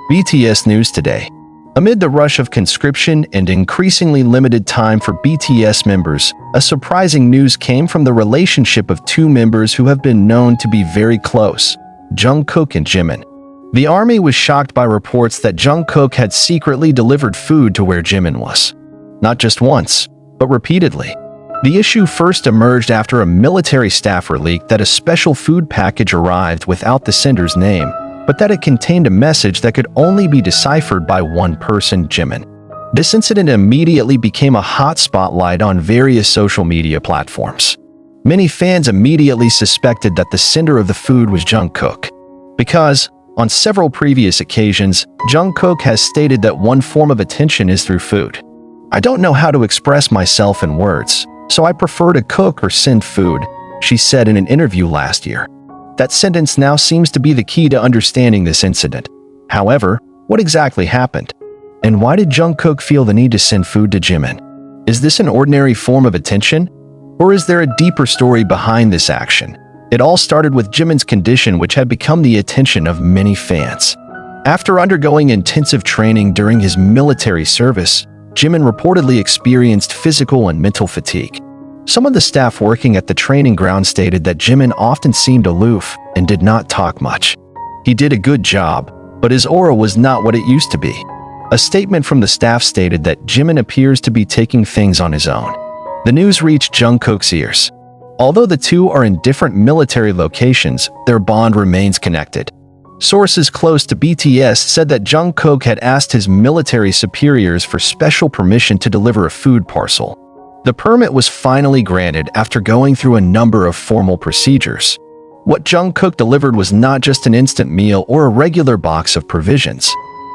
BTS News Today. Amid the rush of conscription and increasingly limited time for BTS members, a surprising news came from the relationship of two members who have been known to be very close, Jungkook and Jimin. The army was shocked by reports that Jungkook had secretly delivered food to where Jimin was. Not just once, but repeatedly. The issue first emerged after a military staffer leaked that a special food package arrived without the sender's name, but that it contained a message that could only be deciphered by one person, Jimin. This incident immediately became a hot spotlight on various social media platforms. Many fans immediately suspected that the sender of the food was Jungkook, because, on several previous occasions, Jungkook has stated that one form of attention is through food. "I don't know how to express myself in words, so I prefer to cook or send food," she said in an interview last year. That sentence now seems to be the key to understanding this incident. However, what exactly happened? And why did Jungkook feel the need to send food to Jimin? Is this an ordinary form of attention? Or is there a deeper story behind this action? It all started with Jimin's condition, which had become the attention of many fans. After undergoing intensive training during his military service, Jimin reportedly experienced physical and mental fatigue. Some of the staff working at the training ground stated that Jimin often seemed aloof and did not talk much. He did a good job, but his aura was not what it used to be. A statement from the staff stated that Jimin appears to be taking things on his own. The news reached Jungkook's ears. Although the two are in different military locations, their bond remains connected. Sources close to BTS said that Jungkook had asked his military superiors for special permission to deliver a food parcel. The permit was finally granted after going through a number of formal procedures. What Jungkook delivered was not just an instant meal or a regular box of provisions.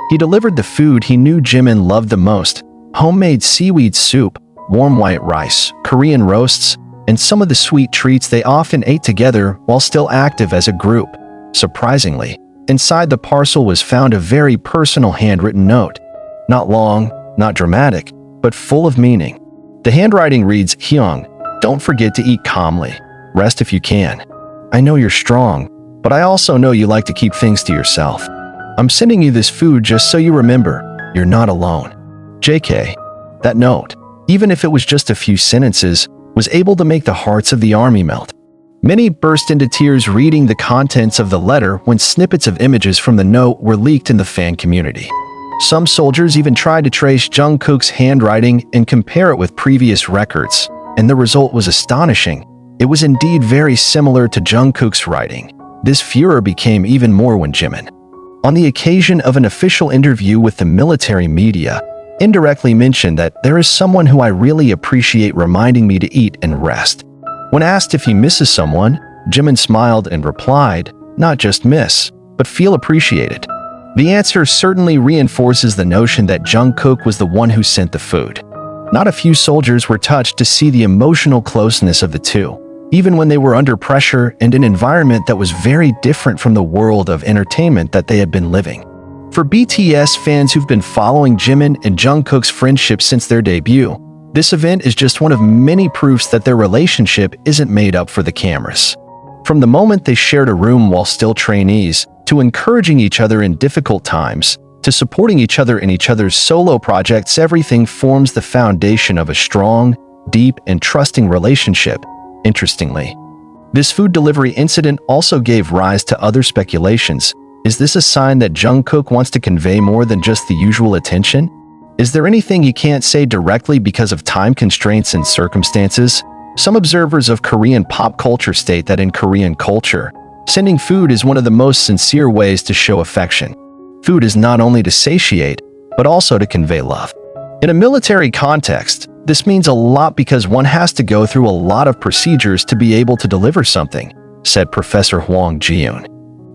He delivered the food he knew Jimin loved the most: homemade seaweed soup, warm white rice, Korean roasts, and some of the sweet treats they often ate together while still active as a group. Surprisingly, inside the parcel was found a very personal handwritten note. Not long, not dramatic, but full of meaning. The handwriting reads, "Hyung, don't forget to eat calmly. Rest if you can. I know you're strong, but I also know you like to keep things to yourself. I'm sending you this food just so you remember, you're not alone." JK. That note, even if it was just a few sentences, was able to make the hearts of the army melt. Many burst into tears reading the contents of the letter when snippets of images from the note were leaked in the fan community. Some soldiers even tried to trace Jungkook's handwriting and compare it with previous records, and the result was astonishing. It was indeed very similar to Jungkook's writing. This furor became even more when Jimin, on the occasion of an official interview with the military media, indirectly mentioned that "there is someone who I really appreciate reminding me to eat and rest." When asked if he misses someone, Jimin smiled and replied, "Not just miss, but feel appreciated." The answer certainly reinforces the notion that Jungkook was the one who sent the food. Not a few soldiers were touched to see the emotional closeness of the two, even when they were under pressure and an environment that was very different from the world of entertainment that they had been living. For BTS fans who've been following Jimin and Jungkook's friendship since their debut, this event is just one of many proofs that their relationship isn't made up for the cameras. From the moment they shared a room while still trainees, to encouraging each other in difficult times, to supporting each other in each other's solo projects, everything forms the foundation of a strong, deep, and trusting relationship. Interestingly, this food delivery incident also gave rise to other speculations. Is this a sign that Jungkook wants to convey more than just the usual attention? Is there anything he can't say directly because of time constraints and circumstances? Some observers of Korean pop culture state that in Korean culture, sending food is one of the most sincere ways to show affection. Food is not only to satiate, but also to convey love. In a military context, this means a lot because one has to go through a lot of procedures to be able to deliver something, said Professor Hwang Ji-yoon,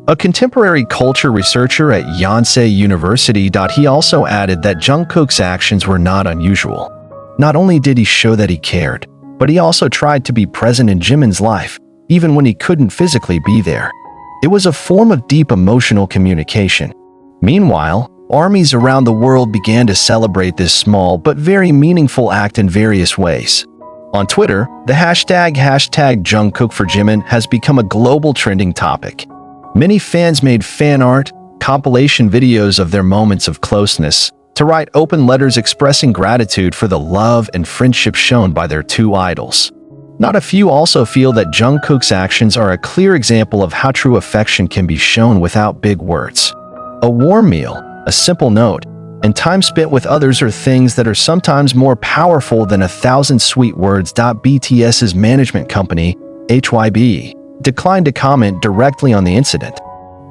a contemporary culture researcher at Yonsei University. He also added that Jungkook's actions were not unusual. Not only did he show that he cared, but he also tried to be present in Jimin's life, even when he couldn't physically be there. It was a form of deep emotional communication. Meanwhile, armies around the world began to celebrate this small but very meaningful act in various ways. On Twitter, the hashtag #JungkookForJimin has become a global trending topic. Many fans made fan art, compilation videos of their moments of closeness, to write open letters expressing gratitude for the love and friendship shown by their two idols. Not a few also feel that Jungkook's actions are a clear example of how true affection can be shown without big words. A warm meal, a simple note, and time spent with others are things that are sometimes more powerful than 1,000 sweet words. BTS's management company, HYB, declined to comment directly on the incident.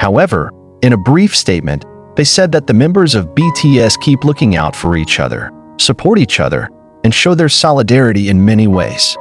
However, in a brief statement, they said that the members of BTS keep looking out for each other, support each other, and show their solidarity in many ways.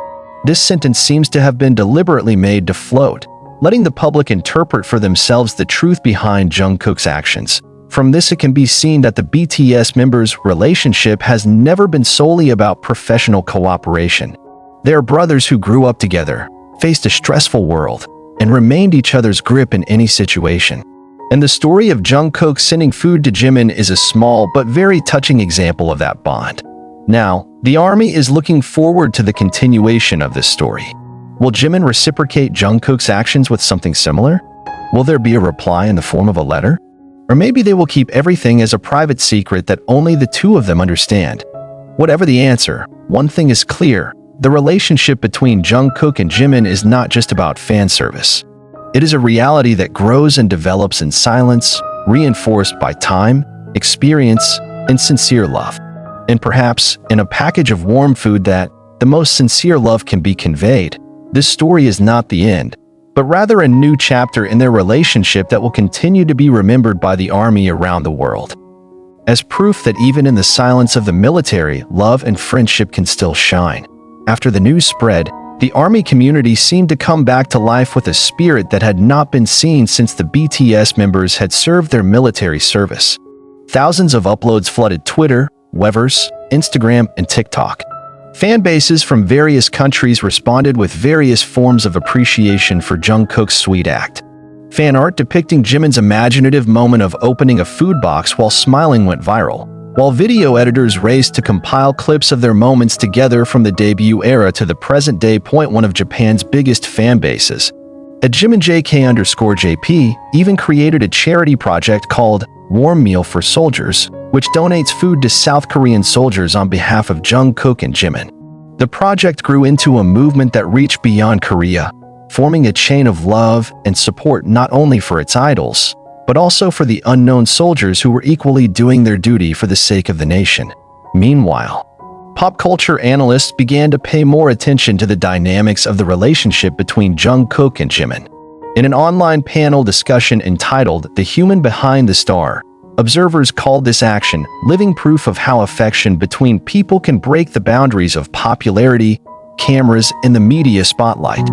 This sentence seems to have been deliberately made to float, letting the public interpret for themselves the truth behind Jungkook's actions. From this, it can be seen that the BTS members' relationship has never been solely about professional cooperation. They are brothers who grew up together, faced a stressful world, and remained each other's grip in any situation. And the story of Jungkook sending food to Jimin is a small but very touching example of that bond. Now, the ARMY is looking forward to the continuation of this story. Will Jimin reciprocate Jungkook's actions with something similar? Will there be a reply in the form of a letter? Or maybe they will keep everything as a private secret that only the two of them understand. Whatever the answer, one thing is clear: the relationship between Jungkook and Jimin is not just about fan service. It is a reality that grows and develops in silence, reinforced by time, experience, and sincere love. And perhaps, in a package of warm food that the most sincere love can be conveyed, this story is not the end, but rather a new chapter in their relationship that will continue to be remembered by the ARMY around the world. As proof that even in the silence of the military, love and friendship can still shine. After the news spread, the ARMY community seemed to come back to life with a spirit that had not been seen since the BTS members had served their military service. Thousands of uploads flooded Twitter, Weverse, Instagram, and TikTok. Fan bases from various countries responded with various forms of appreciation for Jungkook's sweet act. Fan art depicting Jimin's imaginative moment of opening a food box while smiling went viral, while video editors raced to compile clips of their moments together from the debut era to the present day. One of Japan's biggest fan bases, at JimJK_JP, even created a charity project called Warm Meal for Soldiers, which donates food to South Korean soldiers on behalf of Jungkook and Jimin. The project grew into a movement that reached beyond Korea, forming a chain of love and support not only for its idols, but also for the unknown soldiers who were equally doing their duty for the sake of the nation. Meanwhile, pop culture analysts began to pay more attention to the dynamics of the relationship between Jungkook and Jimin. In an online panel discussion entitled "The Human Behind the Star," observers called this action living proof of how affection between people can break the boundaries of popularity, cameras, and the media spotlight.